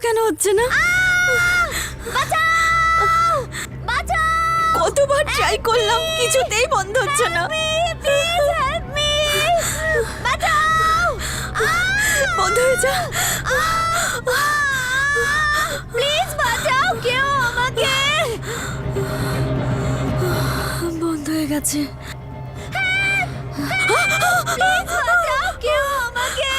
কেন হচ্ছে না? কতবার ট্রাই করলাম, কিছুতেই বন্ধ হচ্ছে না। বন্ধ হয়ে যা। প্লিজ বাঁচাও কেউ আমাকে। বন্ধ হয়ে গেছে। প্লিজ বাঁচাও কেউ আমাকে।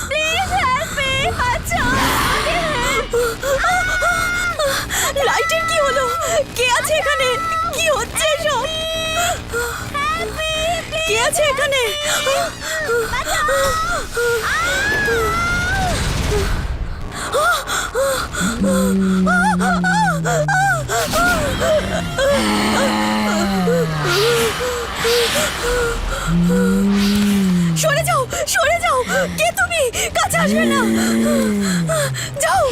প্লিজ হেল্প মি, বাঁচাও আমাকে। লাইটের কি হলো? কে আছে এখানে? কি হচ্ছে এসব? কে আছে এখানে? সরে যাও, সরে যাও। কে তুমি? কাছে আসবে না, যাও।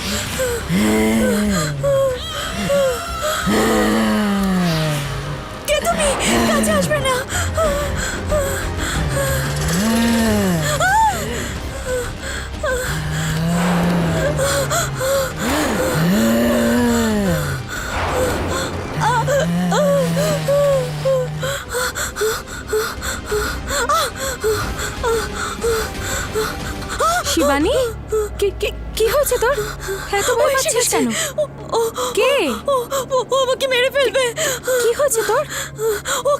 কে তুমি? কাছে আসবে না। শিবানী, কি হয়েছে তোর? এত ভয় পাচ্ছিস কেন? কে? ও আমাকে মেরে ফেলবে। কি হয়েছে তোর?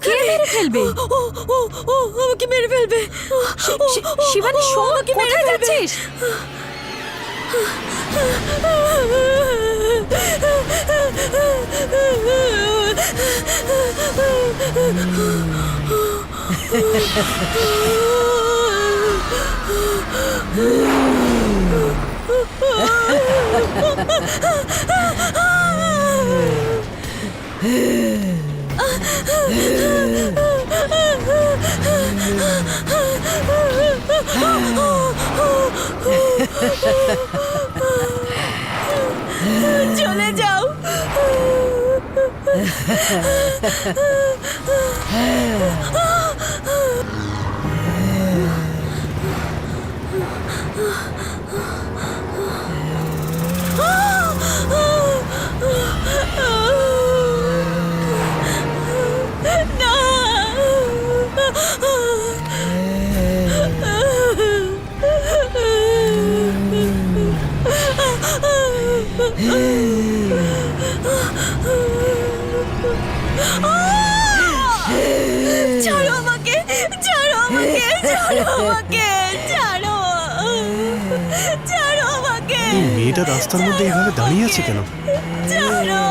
কে মেরে ফেলবে? ও আমাকে মেরে ফেলবে। শিবানী, শোন, কোথায় যাচ্ছিস? চলে যাও। ছাড়ো আমাকে, ছাড়ো আমাকে, ছাড়ো আমাকে, ছাড়ো, ছাড়ো আমাকে। মেয়েটা রাস্তার মধ্যে এইভাবে দাঁড়িয়ে আছে কেন? ছাড়ো,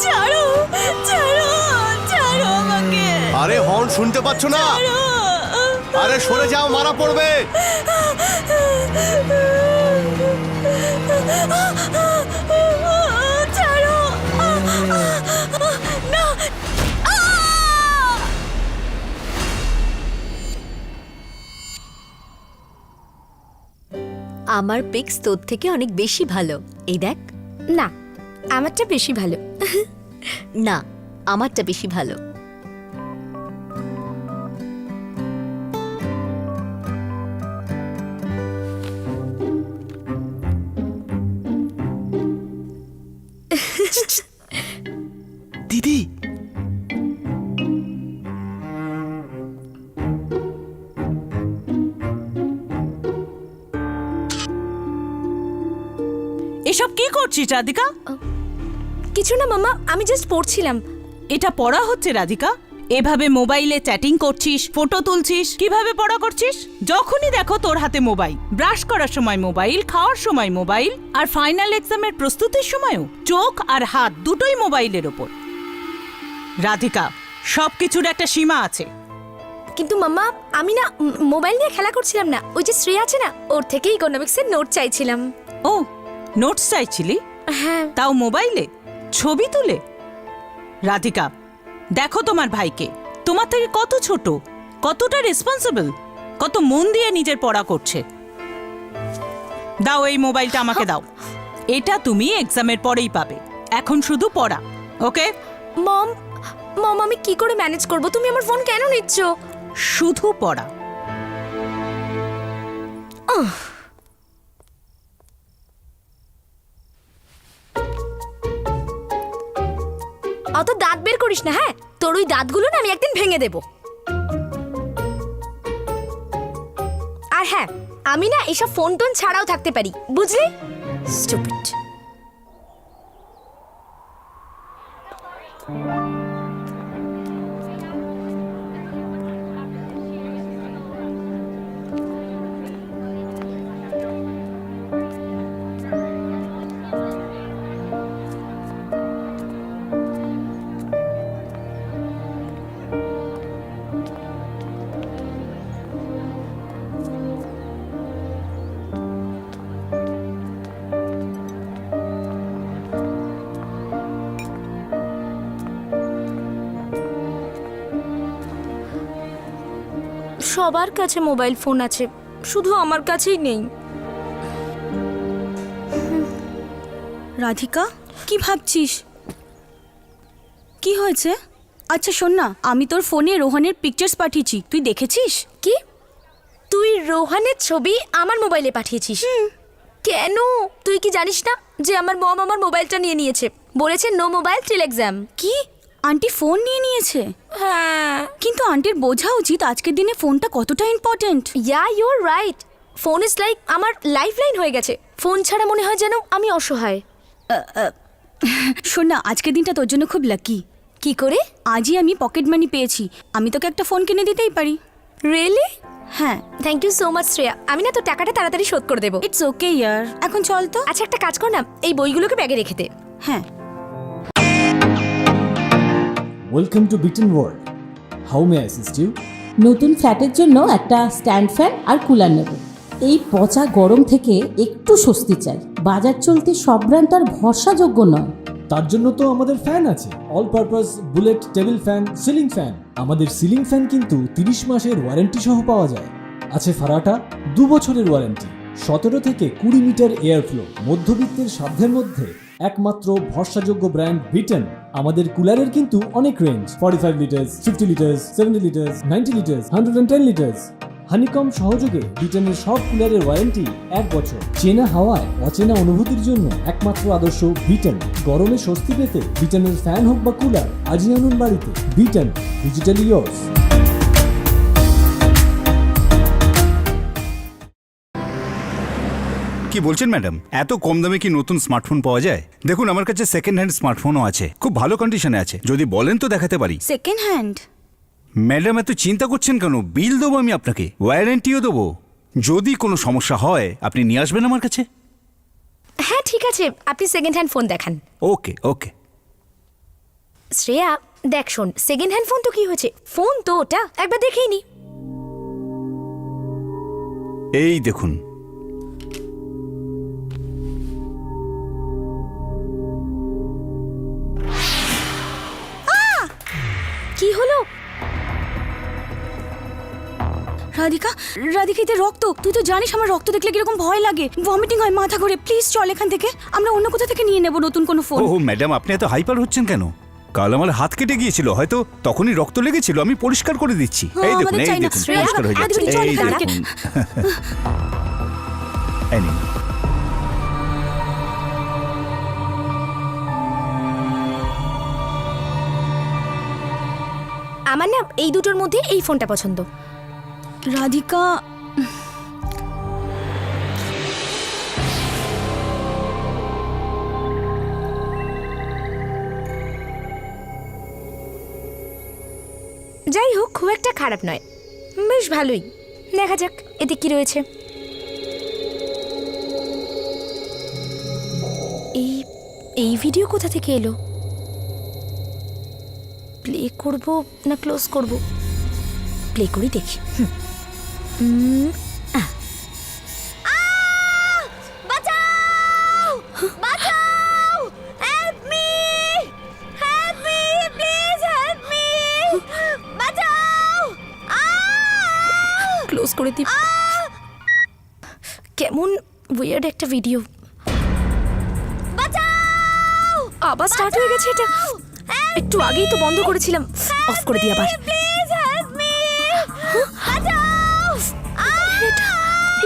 ছাড়ো, ছাড়ো, ছাড়ো আমাকে। আরে হর্ন শুনতে পাচ্ছ না? ছাড়ো। আরে সরে যাও, মারা পড়বে। ছাড়ো না। আমার পিক্স তোর থেকে অনেক বেশি ভালো। এই দেখ। না, আমারটা বেশি ভালো। না, আমারটা বেশি ভালো। দিদি, এসব কি করছিস রাধিকা? কিছু না মামা, আমি জাস্ট পড়ছিলাম। এটা পড়া হচ্ছে রাধিকা? এভাবে মোবাইলে চ্যাটিং করছিস, ফটো তুলছিস, কিভাবে পড়া করছিস? যখনই দেখো তোর হাতে মোবাইল, ব্রাশ করার সময় মোবাইল, খাওয়ার সময় মোবাইল, আর ফাইনাল এক্সামের প্রস্তুতির সময়ও চোখ আর হাত দুটোই মোবাইলের ওপর। রাধিকা, সবকিছুর একটা সীমা আছে। কিন্তু মাম্মা, আমি না মোবাইল নিয়ে খেলা করছিলাম না। ওই যে শ্রেয়া আছে না, ওর থেকে ইকোনমিক্সের নোট চাইছিলাম। ও, নোটস চাইছিলি? হ্যাঁ। তাও মোবাইলে ছবি তুলে? রাধিকা, দেখো তোমার ভাইকে, তোমার থেকে কত ছোট, কতটা রেসপন্সিবল, কত মন দিয়ে নিজের পড়া করছে। দাও এই মোবাইলটা আমাকে দাও। এটা তুমি এক্সামের পরেই পাবে, এখন শুধু পড়া। ওকে? মম, মম, আমি কি করে ম্যানেজ করব? তুমি আমার ফোন কেন নিচ্ছ? শুধু পড়া। অত দাঁত বের করিস না, হ্যাঁ? তোর ওই দাঁতগুলো না আমি একদিন ভেঙে দেব। আর হ্যাঁ, আমি না এসব ফোন টোন ছাড়াও থাকতে পারি, বুঝলি? স্টুপিড। সবার কাছে মোবাইল ফোন আছে, শুধু আমার কাছেই নেই। রাধিকা, কি ভাবছিস? কি হয়েছে? আচ্ছা শোন না, আমি তোর ফোনে রোহানের পিকচার্স পাঠিয়েছি, তুই দেখেছিস? কি? তুই রোহানের ছবি আমার মোবাইলে পাঠিয়েছিস? কেন? তুই কি জানিস না যে আমার মম আমার মোবাইলটা নিয়ে নিয়েছে? বলেছে নো মোবাইল টিল এক্সাম। কি, আন্টি ফোন নিয়ে নিয়েছে? হ্যাঁ। কিন্তু আন্টির বোঝা উচিত আজকের দিনে ফোনটা কতটা important. Yeah you are right. Phone is like আমার লাইফ লাইন হয়ে গেছে। ফোন ছাড়া মনে হয় যেন আমি অসহায়। শোন না, আজকের দিনটা তোর জন্য খুব লাকি। কি করে? আজই আমি পকেট মানি পেয়েছি, আমি তোকে একটা ফোন কিনে দিতেই পারি। রিয়েলি? হ্যাঁ। Thank you so much Shreya. আমি না তোর টাকাটা তাড়াতাড়ি শোধ করে দেবো। ইটস ওকে ইয়ার, এখন চল তো। আচ্ছা একটা কাজ কর না, এই বইগুলোকে ব্যাগে রেখে দে। হ্যাঁ। ওয়েলকাম টু বিটেন world. How may I assist you? নতুন ফ্ল্যাটের জন্য একটা স্ট্যান্ড ফ্যান আর কুলার নেব। এই পচা গরম থেকে একটু স্বস্তি চাই। বাজার চলতে সব ব্র্যান্ড আর ভরসাযোগ্য নয়। তার জন্য তো আমাদের ফ্যান আছে, all purpose bullet table fan, ceiling fan. আমাদের সিলিং ফ্যান কিন্তু 30 মাসের ওয়ারেন্টি সহ পাওয়া যায়। আছে ফারাটা 2 বছরের ওয়ারেন্টি, 17 থেকে 20 মিটার এয়ার ফ্লো। মধ্যবিত্তের সাধ্যের মধ্যে একমাত্র ভরসাযোগ্য ব্র্যান্ড বিটেন। আমাদের কুলারের কিন্তু অনেক range, 45 litres, 50 litres, 70 litres, 90 litres, 110 litres. Honeycomb সহযোগে বিটেনের সব কুলারের ওয়ারেন্টি 1 বছর। চেনা হাওয়ায় অচেনা অনুভূতির জন্য একমাত্র আদর্শ বিটেন। গরমে স্বস্তি পেতে বিটেনের ফ্যান হোক বা কুলার, আজই আনুন বাড়িতে। Beaten, digitally years. কি বলছেন ম্যাডাম, এত কম দামে কি নতুন স্মার্টফোন পাওয়া যায়? দেখুন আমার কাছে সেকেন্ড হ্যান্ড স্মার্টফোনও আছে, খুব ভালো কন্ডিশনে আছে। যদি বলেন তো দেখাতে পারি। Second hand? ম্যাডাম এত চিন্তা করছেন কেন? বিল দেবো আমি আপনাকে, ওয়ারেন্টিও দেবো। যদি কোনো সমস্যা হয় আপনি নিয়ে আসবেন আমার কাছে। হ্যাঁ ঠিক আছে, আপনি সেকেন্ড হ্যান্ড ফোন দেখান। ওকে ওকে। শ্রেয়া দেখ শোন, সেকেন্ড হ্যান্ড ফোন তো কি হয়েছে, ফোন তো ওটা, একবার দেখেই নি। এই দেখুন। কি হলো? রাধিকা, রাধিকা এতে রক্ত। তুই তো জানিস আমার রক্ত দেখলে কিরকম ভয় লাগে, ভমিটিং হয়, মাথা ঘোরে। প্লিজ চল এখান থেকে, আমরা অন্য কোথা থেকে নিয়ে নেব নতুন কোনো ফোন। ও ম্যাডাম, আপনি এত হাইপার হচ্ছেন কেন? কাল আমার হাত কেটে গিয়েছিল, হয়তো তখনই রক্ত লেগেছিল। আমি পরিষ্কার করে দিচ্ছি। এই দেখুন, এই দেখুন, পরিষ্কার হয়ে যাচ্ছে। এই দেখুন। এই নিন। আমার না এই দুটোর মধ্যে এই ফোনটা পছন্দ। রাধিকা, যাই হোক, খুব একটা খারাপ নয়, বেশ ভালোই। দেখা যাক এতে কি রয়েছে। এই ভিডিও কোথা থেকে এলো? প্লে করব না ক্লোজ করব? প্লে করি দেখি। বাঁচাও! বাঁচাও! Help me! Help me! Please help me! বাঁচাও! ক্লোজ করে দি। কেমন উইয়ার্ড একটা ভিডিও। বাঁচাও! আবার স্টার্ট হয়ে গেছে এটা। একটু আগেই তো বন্ধ করেছিলাম, অফ করে দিই আবার। Please help me! বাঁচাও!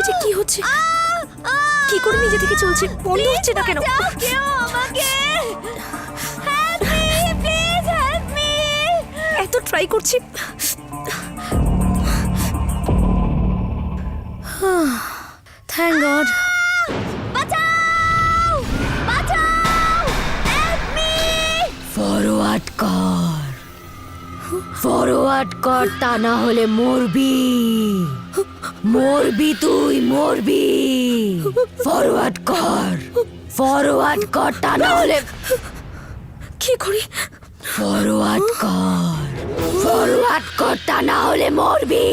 এটা কি হচ্ছে? কি করে নিজে থেকে চলছে, বন্ধ হচ্ছে না কেন? কেউ আমাকে হেল্প মি! প্লিজ ট্রাই করছি। Thank god. ফরওয়ার্ড কর, ফরওয়ার্ড কর, তা না হলে মরবি, মরবি তুই, মরবি। ফরওয়ার্ড কর, ফরওয়ার্ড কর, তা না হলে। কি করি? ফরওয়ার্ড কর, ফরওয়ার্ড কর, তা না হলে মরবি।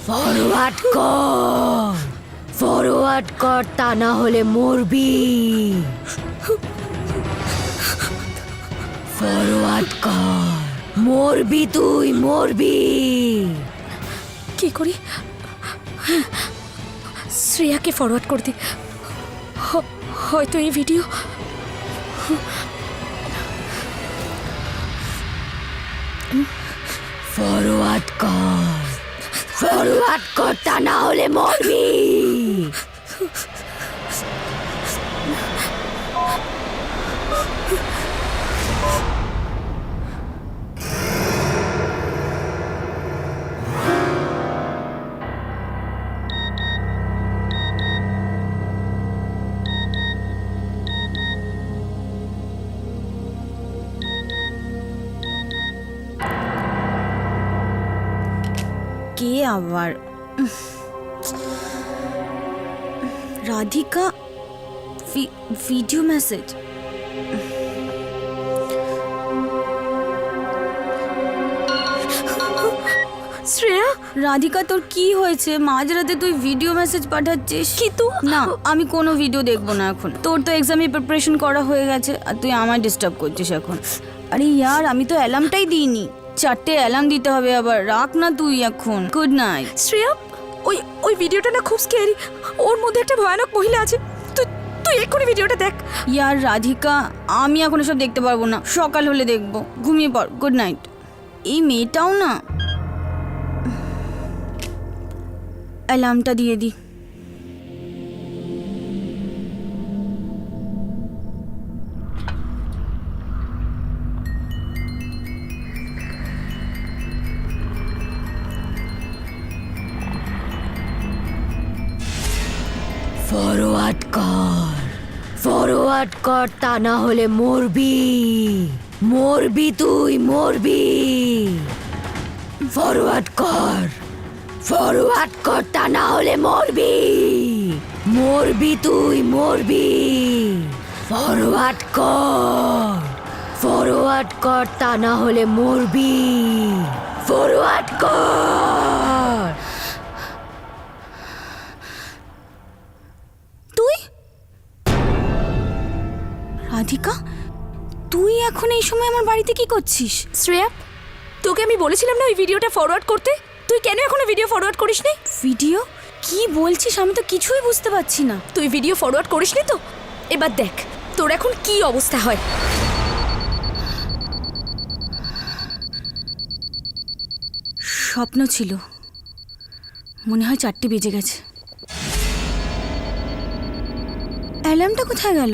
ফরওয়ার্ড কর, ফরওয়ার্ড কর, তা না হলে মরবি। ফরওয়ার্ড কর, মরবি তুই, মরবি। কি করি? শ্রেয়াকে ফরওয়ার্ড করে দি। হয়তো এই ভিডিও। ফরওয়ার্ড কর, ফরওয়ার্ড কর, তা না হলে মরবি। কে আবার? Radhika video message. শ্রেয়া, রাধিকা তোর কি হয়েছে? মাঝরাতে তুই ভিডিও মেসেজ পাঠাচ্ছিস? কিন্তু না, আমি কোনো ভিডিও দেখবো না এখন। তোর তো এক্সামের প্রিপারেশন করা হয়ে গেছে আর তুই আমায় ডিস্টার্ব করছিস এখন। আরে ইয়ার, আমি তো অ্যালার্মটাই দিইনি। 4টে অ্যালার্ম দিতে হবে আবার। রাখ না তুই এখন। Good night. শ্রেয়া, ওই ভিডিওটা না খুব স্ক্যারি। ওর মধ্যে একটা ভয়ানক মহিলা আছে। তুই এক্ষুনি ভিডিওটা দেখ। ইয়ার রাধিকা, আমি এখন এসব দেখতে পারবো না। সকাল হলে দেখবো। ঘুমিয়ে পড়। Good night. এই মেয়েটাও না। অ্যালার্মটা দিয়ে দি। ফরওয়ার্ড কর, ফরওয়ার্ড কর, তা না হলে মরবি, মরবি তুই, মরবি। ফরওয়ার্ড কর, ফরওয়ার্ড কর, তা না হলে মরবি, মরবি তুই, মরবি। ফরওয়ার্ড কর, ফরওয়ার্ড কর, তা না হলে মরবি, ফরওয়ার্ড কর। তুই রাধিকা, তুই এখন এই সময় আমার বাড়িতে কি করছিস? শ্রেয়া, তোকে আমি বলেছিলাম না ওই ভিডিওটা ফরওয়ার্ড করতে। তুই কেন এখনো ভিডিও ফরওয়ার্ড করিসনি? ভিডিও? কি বলছিস? আমি তো কিছুই বুঝতে পারছি না। তুই ভিডিও ফরওয়ার্ড করিসনি তো? এবার দেখ তোর এখন কি অবস্থা হয়। স্বপ্ন ছিল। মনে হয় 4টে বেজে গেছে। অ্যালার্মটা কোথায় গেল?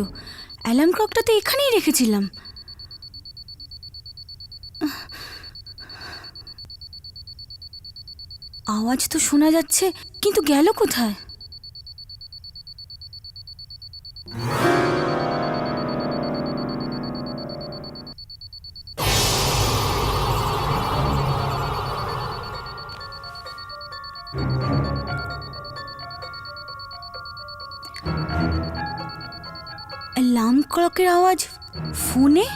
অ্যালার্ম ক্লকটা তো এখানেই রেখেছিলাম। আওয়াজ তো শোনা যাচ্ছে, কিন্তু গেল কোথায়? অ্যালার্ম ক্লকের আওয়াজ ফোনে?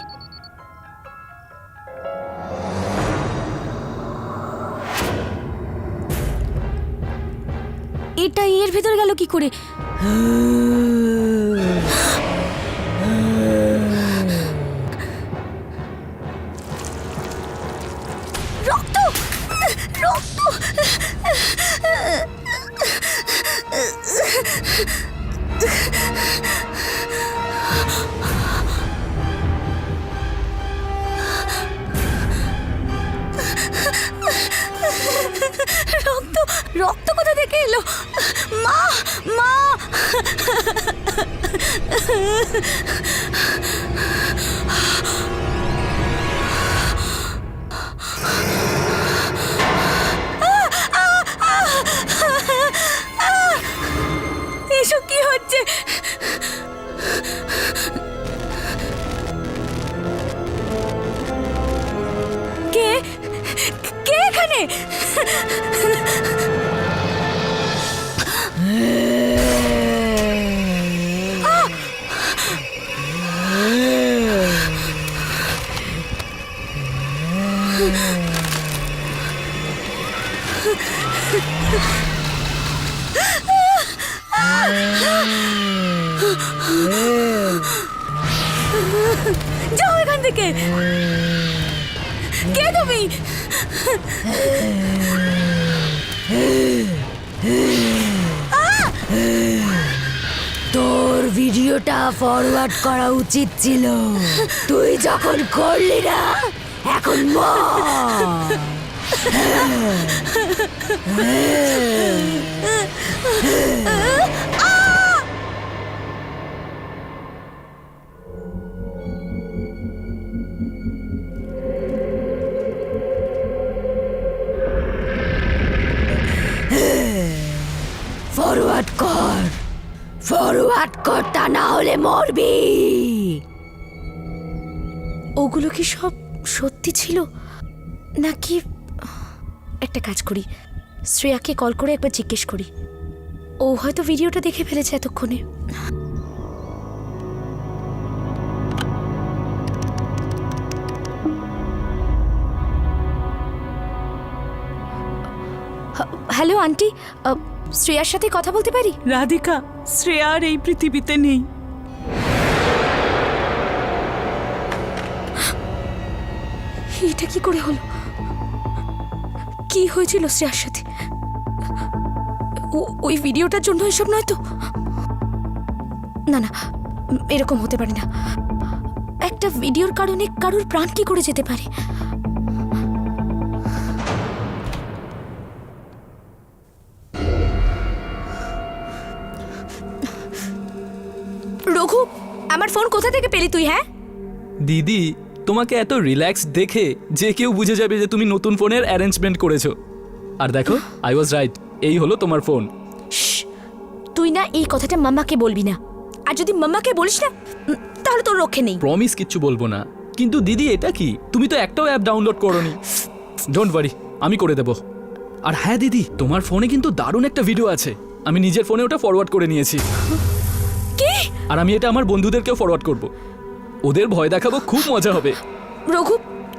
এটা এর ভেতর গেল কি করে? রক্ত, রক্ত। রক্ত, রক্ত কোথা থেকে এলো? মা, মা। থেকে। যাও এখান থেকে। কে তুমি? তোর ভিডিওটা ফরওয়ার্ড করা উচিত ছিল, তুই যখন করলি না, এখন মর। ফরওয়ার্ড কর, ফরওয়ার্ড কর, তা না হলে মরবি। ওগুলো কি সব সত্যি ছিল নাকি? একটা কাজ করি, শ্রেয়াকে কল করে একবার জিজ্ঞেস করি। ও হয়তো ভিডিওটা দেখে ফেলেছে এতক্ষণে। হ্যালো আন্টি, শ্রেয়ার সাথে কথা বলতে পারি? রাধিকা, শ্রেয়া আর এই পৃথিবীতে নেই। এটা কি করে হলো? কি হয়েছিল শ্রেয়ার সাথে? ওই ভিডিওটার জন্য এসব নয় তো? না না, এরকম হতে পারে না। একটা ভিডিওর কারণে কারোর প্রাণ কি করে যেতে পারে? রঘু, আমার ফোন কোথা থেকে পেলি তুই? হ্যাঁ দিদি, তোমাকে এত রিল্যাক্স দেখে যে কেউ বুঝে যাবে যে তুমি নতুন ফোনের অ্যারেঞ্জমেন্ট করেছো। আর দেখো, আই ওয়াজ রাইট, এই হলো তোমার ফোন। তুই না এই কথাটা মাম্মাকে বলবি না, আর যদি মাম্মাকে বলিস না তাহলে তোর রক্ষে নেই। প্রমিস কিচ্ছু বলবো না। কিন্তু দিদি, এটা কি? তুমি তো একটাও অ্যাপ ডাউনলোড করোনি। ডোন্ট ওয়ারি, আমি করে দেবো। আর হ্যাঁ দিদি, তোমার ফোনে কিন্তু দারুণ একটা ভিডিও আছে। আমি নিজের ফোনে ওটা ফরওয়ার্ড করে নিয়েছি। কি? আর আমি এটা আমার বন্ধুদেরকেও ফরওয়ার্ড করব। ওদের ভয় দেখাবো, খুব মজা হবে। রঘু,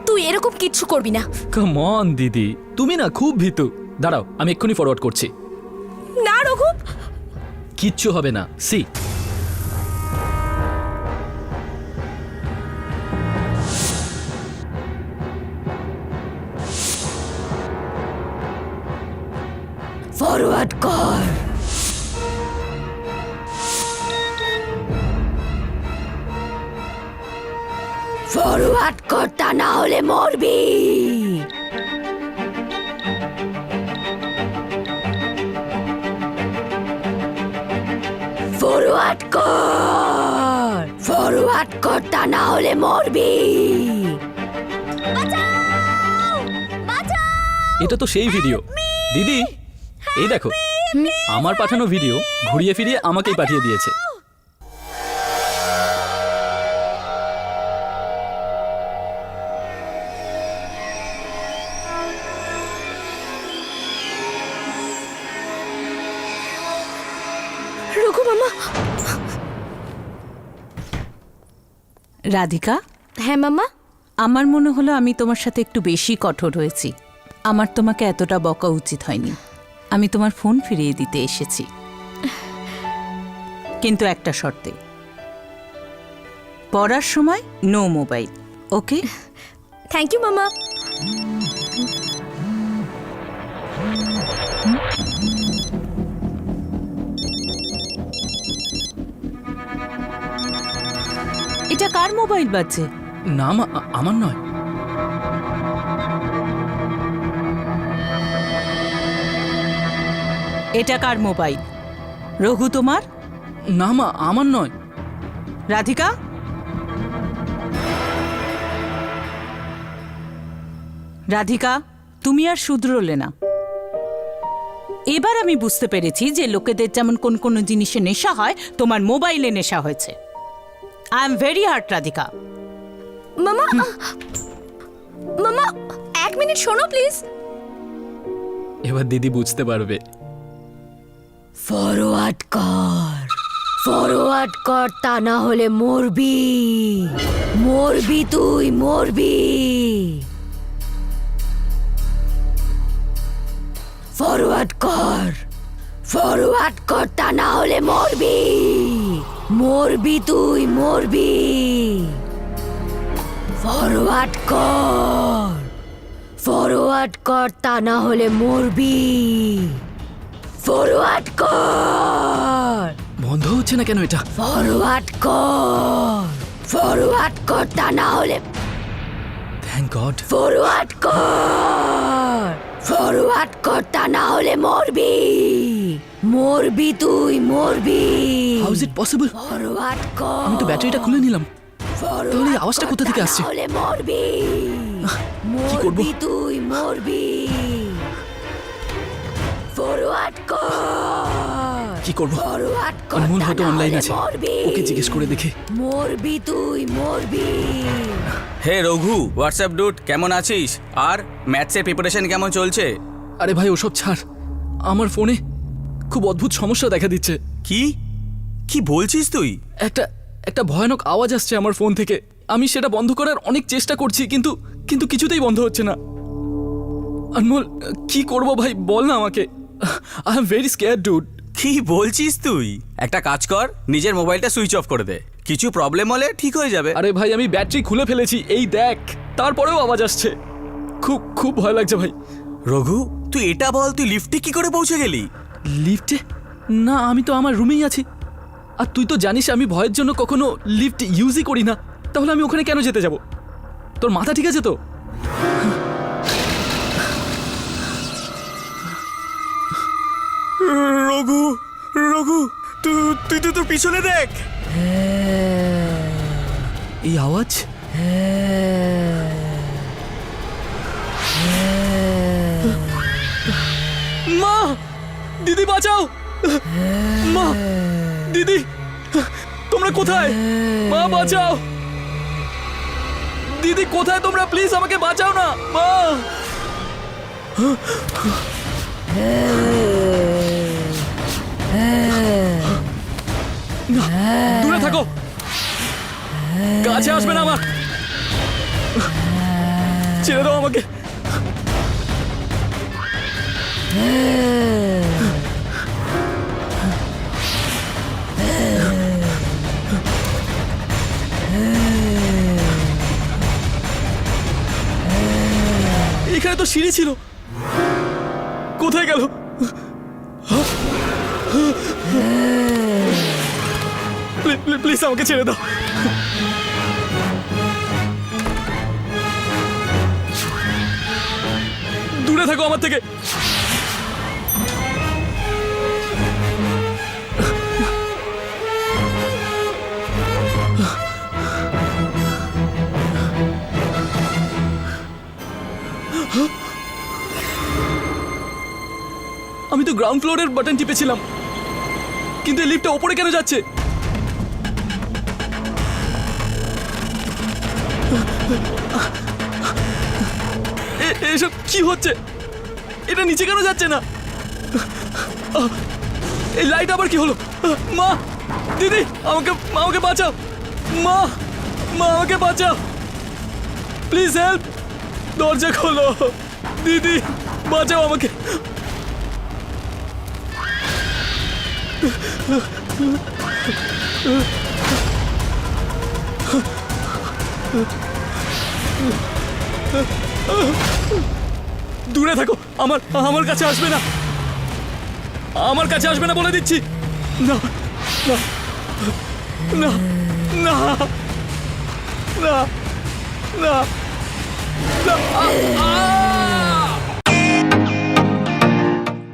তুই এরকম কিচ্ছু করবি না। কাম অন দিদি, তুমি না খুব ভীতু। দাঁড়াও, আমি এক্ষুনি ফরওয়ার্ড করছি। না রঘু, কিচ্ছু হবে না। সি, ফরওয়ার্ড কর, ফরওয়ার্ড কর, তা না হলে মরবি। ফরওয়ার্ড কর, ফরওয়ার্ড কর, তা না হলে মরবি। এটা তো সেই ভিডিও। দিদি, এই দেখো, আমার পাঠানো ভিডিও ঘুরিয়ে ফিরিয়ে আমাকেই পাঠিয়ে দিয়েছে। রঘু মামা। রাধিকা, হ্যাঁ মামা। আমার মনে হলো আমি তোমার সাথে একটু বেশি কঠোর হয়েছি। আমার তোমাকে এতটা বকা উচিত হয়নি। আমি তোমার ফোন ফিরিয়ে দিতে এসেছি, কিন্তু একটা শর্তে। পড়ার সময় no mobile, okay? Thank you মামা। এটা কার মোবাইল বাজছে? না মা, আমার নয়। এটা কার মোবাইল? রঘু তোমার? না মা, আমার নয়। রাধিকা, রাধিকা, তুমি আর শুধরোলে না। এবার আমি বুঝতে পেরেছি যে লোকেদের যেমন কোন কোন জিনিসে নেশা হয়, তোমার মোবাইলে নেশা হয়েছে। I am very heart Radhika. মামা, মামা, এক মিনিট শোনো প্লিজ। এবার দিদি বুঝতে পারবে। ফরওয়ার্ড কর, তা না হলে মরবি, তুই মরবি। ফরওয়ার্ড কর, তা না হলে মরবি, তুই মরবি। ফরওয়ার্ড কর, তা না হলে মরবি, ফরওয়ার্ড কর। বন্ধ হচ্ছে না কেন এটা? ফরওয়ার্ড কর, তা না হলে। Thank god. ফরওয়ার্ড কর, তা না হলে মরবি, তুই মরবি। How is it possible? Forward কর। আমি তো ব্যাটারিটা খুলে নিলাম, তাহলে এই আওয়াজটা কোথা থেকে আসছে? হলে মরবি, কি করব? তুই মরবি। ফরওয়ার্ড কর। কি করব? ফরওয়ার্ড কর, অনমোল তা হয়তো না অনলাইন হলে আছে, মরবি, ওকে জিজ্ঞেস করে দেখি। তুই মরবি। হে রঘু, হোয়াটসঅ্যাপ ডুড, কেমন আছিস? আর ম্যাথসের প্রিপারেশন কেমন চলছে? আরে ভাই ওসব ছাড়, আমার ফোনে খুব অদ্ভুত সমস্যা দেখা দিচ্ছে। কি বলছিস তুই? একটা ভয়ানক আওয়াজ আসছে আমার ফোন থেকে। আমি সেটা বন্ধ করার অনেক চেষ্টা করছি, কিন্তু কিছুতেই বন্ধ হচ্ছে না। অনমোল, কি করব ভাই, বল না আমাকে। I am very scared dude. কি বলছিস তুই? একটা কাজ কর, নিজের মোবাইলটা সুইচ অফ করে দে, কিছু প্রবলেম হলে ঠিক হয়ে যাবে। আরে ভাই আমি ব্যাটারি খুলে ফেলেছি, এই দেখ, তারপরেও আওয়াজ আসছে। খুব ভয় লাগছে ভাই। রঘু, তুই এটা বল, তুই লিফটে কি করে পৌঁছে গেলি? লিফটে? না, আমি তো আমার রুমেই আছি। আর তুই তো জানিস আমি ভয়ের জন্য কখনো লিফট ইউজই করি না, তাহলে আমি ওখানে কেন যেতে যাব? তোর মাথা ঠিক আছে তো? রঘু, তুই তো তোর পিছনে দেখ। এই আওয়াজ? মা, দিদি বাঁচাও! মা, দিদি, তোমরা কোথায়? মা বাঁচাও! দিদি কোথায় তোমরা? প্লিজ আমাকে বাঁচাও না, মা। দূরে থাকো, কাছে আসবে না আমার। ছেড়ে দাও আমাকে। এখানে তো সিঁড়ি ছিল, কোথায় গেল? প্লিজ আমাকে ছেড়ে দাও। দূরে থাকো আমার থেকে। আমি তো গ্রাউন্ড ফ্লোরের বাটন টিপেছিলাম, কিন্তু এই লিফটটা ওপরে কেন যাচ্ছে? এসব কি হচ্ছে? এটা নিচে কেন যাচ্ছে না? এই লাইট আবার কি হলো? মা, দিদি, আমাকে বাঁচাও। মা, আমাকে বাঁচাও, প্লিজ হেল্প। দরজা খোলো, দিদি বাঁচাও আমাকে। দূরে থাকো, আমার কাছে আসবে না, আমার কাছে আসবে না বলে দিচ্ছি। না না না না না না।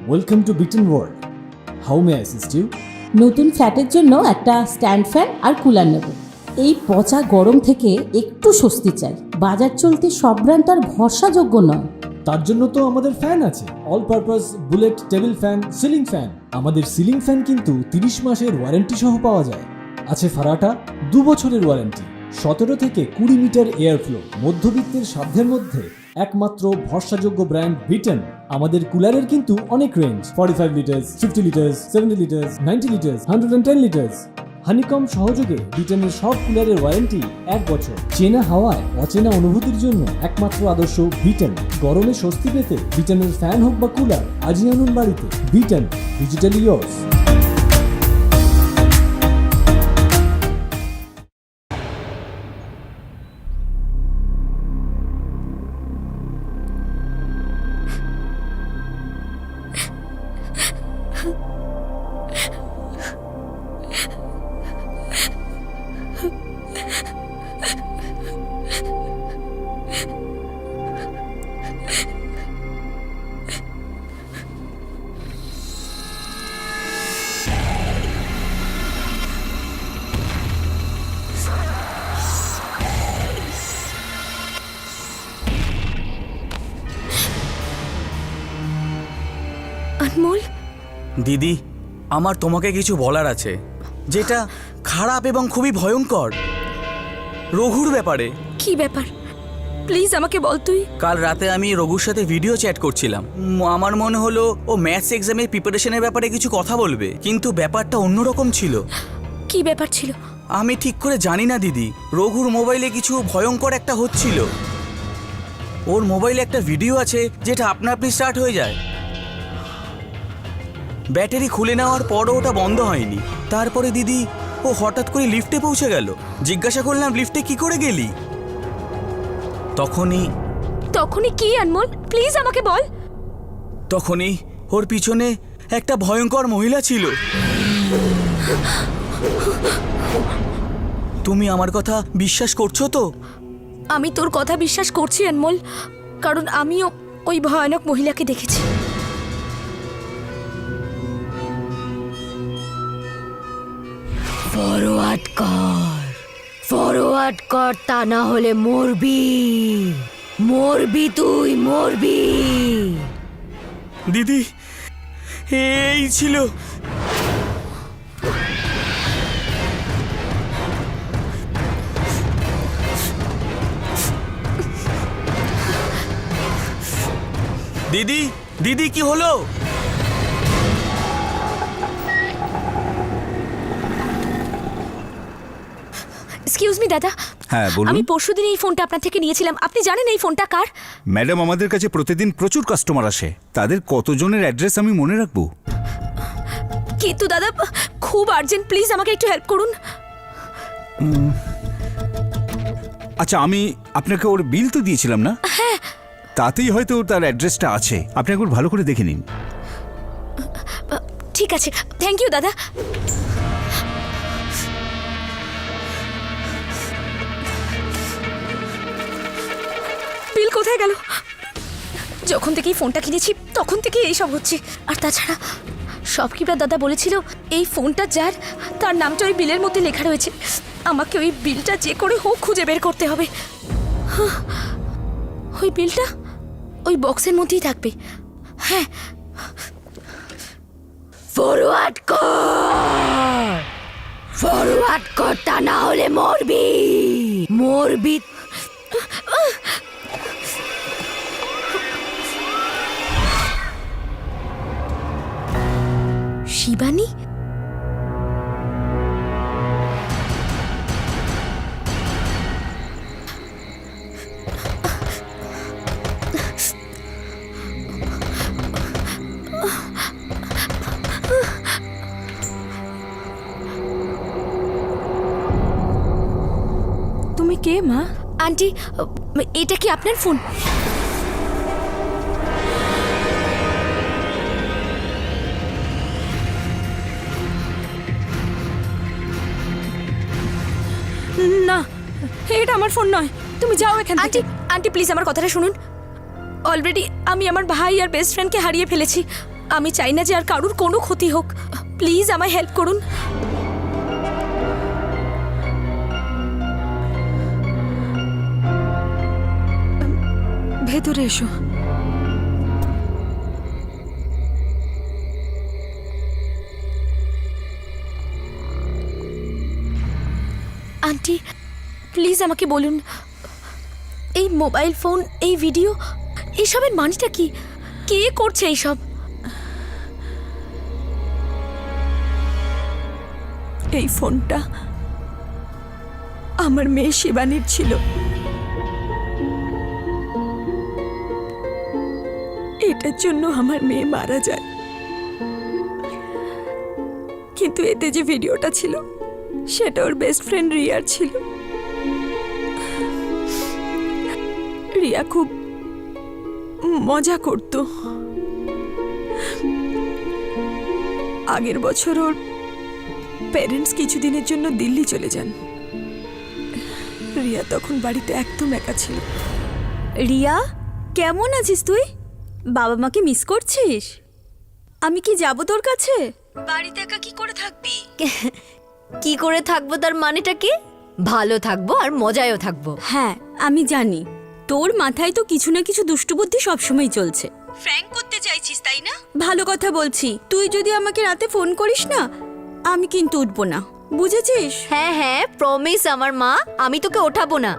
ওয়েলকাম টু বিটন world, how may I assist you? নতুন ফ্ল্যাটের জন্য একটা স্ট্যান্ড ফ্যান আর কুলার নেব। এই পচা গরম থেকে একটু স্বস্তি চাই। বাজার চলতে সব ব্র্যান্ড আর ভরসাযোগ্য নয়। তার জন্য তো আমাদের ফ্যান আছে, all purpose bullet table fan, ceiling fan. আমাদের সিলিং ফ্যান কিন্তু 30 মাসের ওয়ারেন্টি সহ পাওয়া যায়। আছে ফারাটা 2 বছরের ওয়ারেন্টি, 17 থেকে 20 মিটার এয়ার ফ্লো, মধ্যবিত্তের সাধ্যের মধ্যে একমাত্র ভরসাযোগ্য ব্র্যান্ড বিটেন। আমাদের কুলারের কিন্তু অনেক range, 45 litres, 50 litres, 70 litres, 90 litres, 110 litres. Honeycomb সহযোগে বিটেনের সব কুলারের ওয়ারেন্টি 1 বছর। চেনা হাওয়ায় অচেনা অনুভূতির জন্য একমাত্র আদর্শ বিটেন। গরমে স্বস্তি পেতে বিটেনের ফ্যান হোক বা কুলার, আজই আনুন বাড়িতে। Beaten, digitally yours. আনমোল, দিদি, আমার তোমাকে কিছু বলার আছে, যেটা খারাপ এবং খুবই ভয়ঙ্কর। রঘুর ব্যাপারে। কি ব্যাপার? প্লিজ আমাকে বল তুই। কাল রাতে আমি রঘুর সাথে ভিডিও চ্যাট করছিলাম। আমার মনে হলো ও ম্যাথস এক্সামের প্রিপারেশনের ব্যাপারে কিছু কথা বলবে, কিন্তু ব্যাপারটা অন্যরকম ছিল। কি ব্যাপার ছিল? আমি ঠিক করে জানি না দিদি। রঘুর মোবাইলে কিছু ভয়ঙ্কর একটা হচ্ছিল। ওর মোবাইলে একটা ভিডিও আছে যেটা আপনা আপনি স্টার্ট হয়ে যায়। ব্যাটারি খুলে নেওয়ার পরও ওটা বন্ধ হয়নি। তারপরে দিদি, ও হঠাৎ করে লিফটে পৌঁছে গেল। জিজ্ঞাসা করলাম, লিফটে কি করে গেলি? তখনই কি আনমোল? প্লিজ আমাকে বল। তখনই ওর পিছনে একটা ভয়ঙ্কর মহিলা ছিল। তুমি আমার কথা বিশ্বাস করছো তো? আমি তোর কথা বিশ্বাস করছি আনমোল, কারণ আমিও ওই ভয়ানক মহিলাকে দেখেছি। ফরওয়ার্ড কর, তা না হলে মরবি। মরবি, তুই মরবি। দিদি, এই ছিল। দিদি, দিদি কি হলো? এক্সকিউজ মি দাদা। হ্যাঁ বলুন। আমি পরশুদিন এই ফোনটা আপনার থেকে নিয়েছিলাম। আপনি জানেন এই ফোনটা কার? ম্যাডাম, আমাদের কাছে প্রতিদিন প্রচুর কাস্টমার আসে। তাদের কতজনের অ্যাড্রেস আমি মনে রাখবো? কিন্তু দাদা, খুব আর্জেন্ট, প্লিজ আমাকে একটু হেল্প করুন। আচ্ছা, আমি আপনাকে ওর বিল তো দিয়েছিলাম না? হ্যাঁ। তাতেই হয়তো তার অ্যাড্রেসটা আছে। আপনি একবার ভালো করে দেখে নিন। ঠিক আছে, থ্যাংক ইউ দাদা। বিল কোথায় গেল? যখন থেকে এই ফোনটা কিনেছি তখন থেকে এইসব হচ্ছে। আর তাছাড়া শপকিপার দাদা বলেছিল এই ফোনটা যার, তার নামটা ওই বিলের মধ্যে লেখা রয়েছে। আমাকে ওই বিলটা যে করে হোক খুঁজে বের করতে হবে। ওই বিলটা ওই বক্সের মধ্যেই থাকবে। হ্যাঁ। ফরওয়ার্ড কর, তা না হলে মরবি। মরবি। শিবানী? তুমি কে মা? আন্টি, এটা কি আপনার ফোন? না, এটা আমার ফোন নয়। তুমি যাও এখান থেকে। আন্টি, আন্টি প্লিজ আমার কথাটা শুনুন। অলরেডি আমি আমার ভাই আর বেস্ট ফ্রেন্ডকে হারিয়ে ফেলেছি। আমি চাই না যে আর কারুর কোনো ক্ষতি হোক। প্লিজ আমায় হেল্প করুন। ভেতরে এসো। আন্টি প্লিজ আমাকে বলুন এই মোবাইল ফোন, এই ভিডিও, এইসবের মানেটা কি? কে করছে এইসব? এই ফোনটা আমার মেয়ে শিবানীর ছিল। এটার জন্য আমার মেয়ে মারা যায়, কিন্তু এতে যে ভিডিওটা ছিল সেটা ওর বেস্ট ফ্রেন্ড রিয়ার ছিল। রিয়া খুব মজা করত। আগের বছর ওর প্যারেন্টস কিছুদিনের জন্য দিল্লি চলে যান। রিয়া তখন বাড়িতে একদম একা ছিল। রিয়া, কেমন আছিস তুই? বাবা মাকে মিস করছিস? আমি কি যাব তোর কাছে? বাড়িতে একা কি করে থাকবি? কি করে থাকবো তার মানেটা কি? ভালো থাকবো আর মজায়ও থাকবো। হ্যাঁ, আমি জানি তোর মাথায় তো কিছু না কিছু দুষ্টু বুদ্ধি সবসময় চলছে। ফ্র্যাঙ্ক করতে চাইছিস, তাই না? ভালো কথা বলছি, তুই যদি আমাকে রাতে ফোন করিস না, আমি কিন্তু উঠবো না, বুঝেছিস? হ্যাঁ হ্যাঁ, প্রমিস আমার মা, আমি তোকে ওঠাবো না।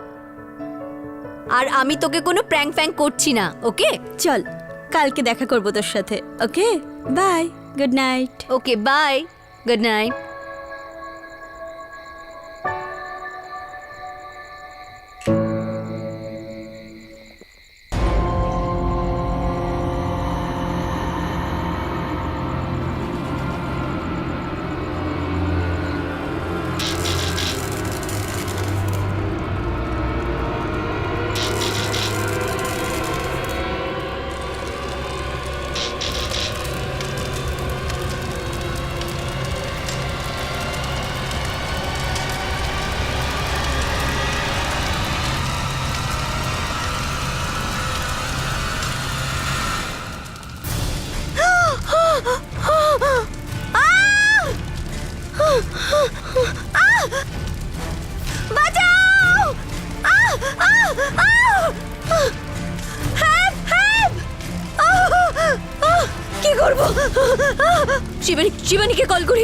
আর আমি তোকে কোনো প্র্যাঙ্ক ফ্যাঙ্ক করছি না, ওকে? চল, কালকে দেখা করবো তোর সাথে। Okay, bye, good night. Okay, bye, good night. কি করবো? শিবানীকে কল করি।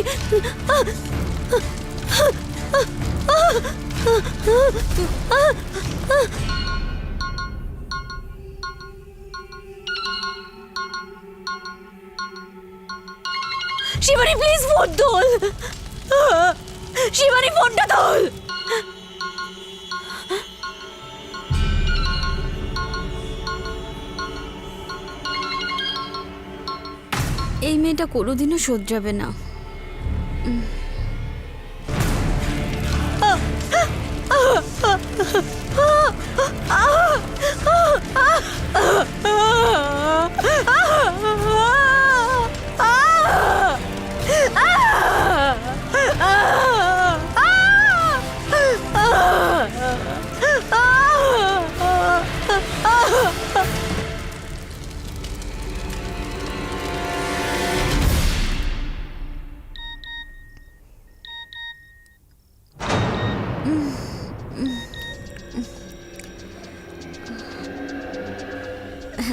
শিবানী প্লিজ ফোন তোল। শিবানী ফোনটা তোল। এই মেয়েটা কোনোদিনও শোধরাবে না।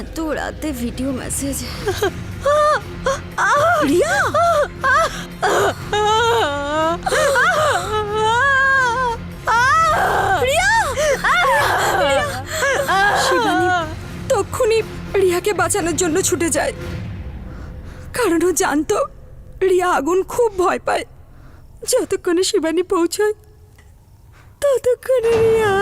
এত রাতে ভিডিও মেসেজ। রিয়া, শিবানী তক্ষুনি রিয়াকে বাঁচানোর জন্য ছুটে যায়, কারণ ও জানতো রিয়া আগুন খুব ভয় পায়। যতক্ষণে শিবানী পৌঁছায় ততক্ষণে রিয়া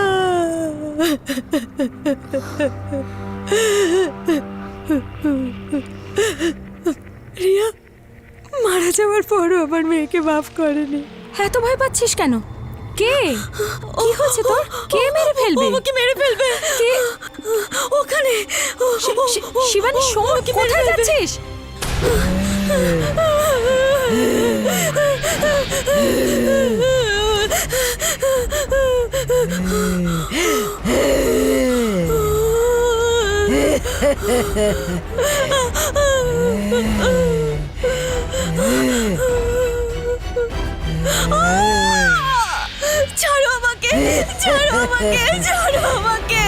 মারা যাওয়ার পরও আমার মেয়েকে মাফ করেনি। এত ভয় পাচ্ছিস কেন? কে? কি হয়েছে তোর? কে মেরে ফেলবে? ওকে মেরে ফেলবে। কে? ওখানে শিবানী, শোন, কোথায় যাচ্ছিস? ছাড়ো আমাকে, ছাড়ো আমাকে, ছাড়ো আমাকে।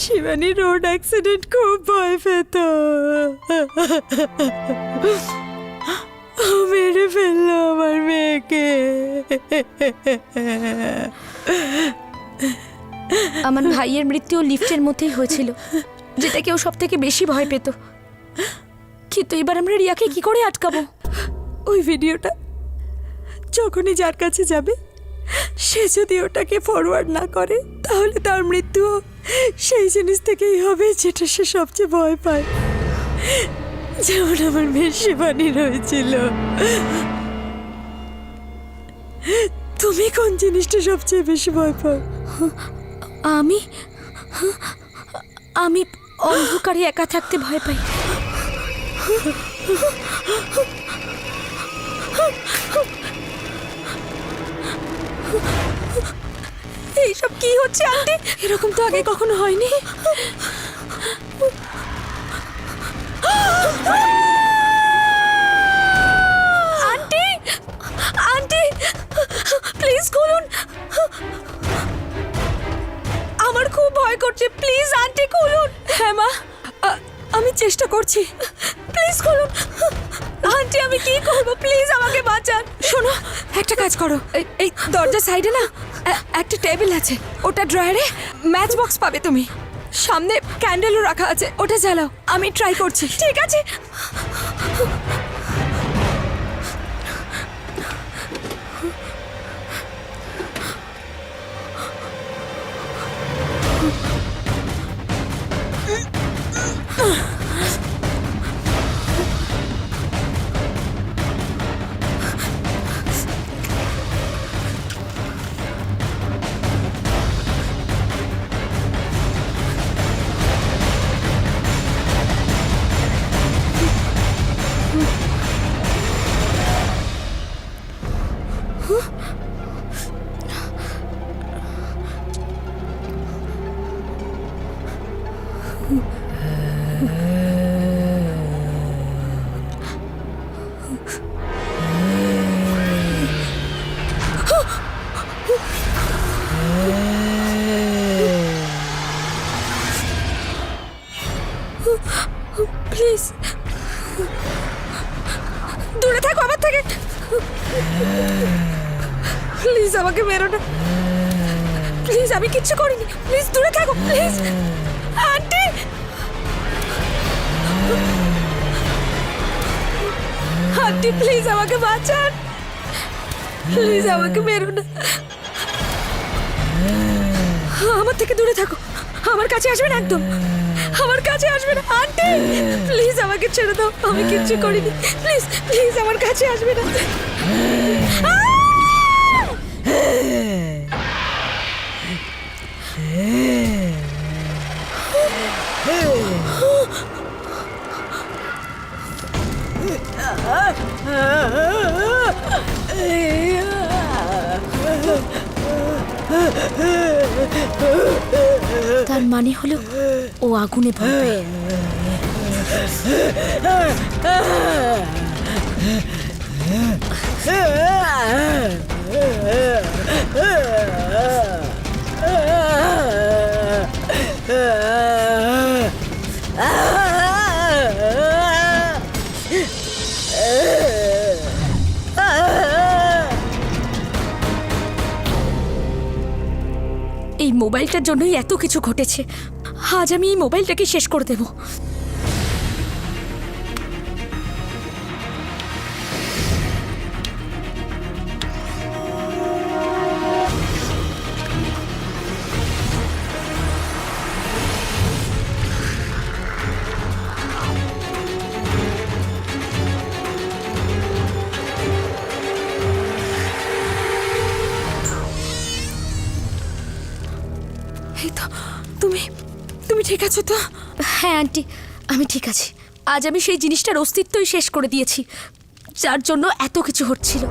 শিবানী রোড অ্যাক্সিডেন্ট খুব ভয় পেত, মেরে ফেললো আমার মেয়েকে। আমার ভাইয়ের মৃত্যু লিফটের মধ্যেই হয়েছিল, যেটা কেউ সব থেকে বেশি ভয় পেত। কিন্তু এবার আমরা রিয়াকে কি করে আটকাবো? ওই ভিডিওটা যখনই যার কাছে যাবে, সে যদি ওটাকে ফরওয়ার্ড না করে, তাহলে তার মৃত্যু সেই জিনিস থেকেই হবে যেটা সে সবচেয়ে ভয় পায়। যেমন আমার মেয়ের শিবানীর হয়েছিল। তুমি কোন জিনিসটা সবচেয়ে বেশি ভয় পাও? আমি আমি অন্ধকারে একা থাকতে ভয় পাই। এইসব কি হচ্ছে আন্টি? এরকম তো আগে কখনো হয়নি। আন্টি, আন্টি, প্লিজ খুলুন। আমার খুব ভয় করছে, প্লিজ আন্টি খুলুন। হ্যাঁ মা, আমি চেষ্টা করছি। প্লিজ খুলুন। আন্টি, আমি কি করব? প্লিজ আমাকে বাঁচান। শোনো, একটা কাজ করো, এই দরজার সাইডে না একটা টেবিল আছে, ওটা ড্রয়ারে ম্যাচ বক্স পাবে তুমি। সামনে ক্যান্ডেলও রাখা আছে, ওটা জ্বালাও। আমি ট্রাই করছি। ঠিক আছে। প্লিজ দূরে থাকো আমার থেকে। প্লিজ আমাকে মেরো না। প্লিজ, আমি কিচ্ছু করিনি। প্লিজ দূরে থাকো, প্লিজ। আন্টি, আন্টি প্লিজ আমাকে বাঁচান। প্লিজ আমাকে মেরো না। আমার থেকে দূরে থাকো, আমার কাছে আসবে না একদম। আমার কাছে আসবে না আন্টি। প্লিজ আমাকে ছেড়ে দাও, আমি কিচ্ছু করিনি। প্লিজ, প্লিজ আমার কাছে আসবে না। তার মানে হলো ও আগুনে ভয় পায়। এই মোবাইলটার জন্যই এত কিছু ঘটেছে। আজ আমি এই মোবাইলটাকে শেষ করে দেব। এই তো, তুমি ঠিক আছো তো? হ্যাঁ আন্টি, আমি ঠিক আছি। আজ আমি সেই জিনিসটার অস্তিত্বই শেষ করে দিয়েছি, যার জন্য এত কিছু হচ্ছিল।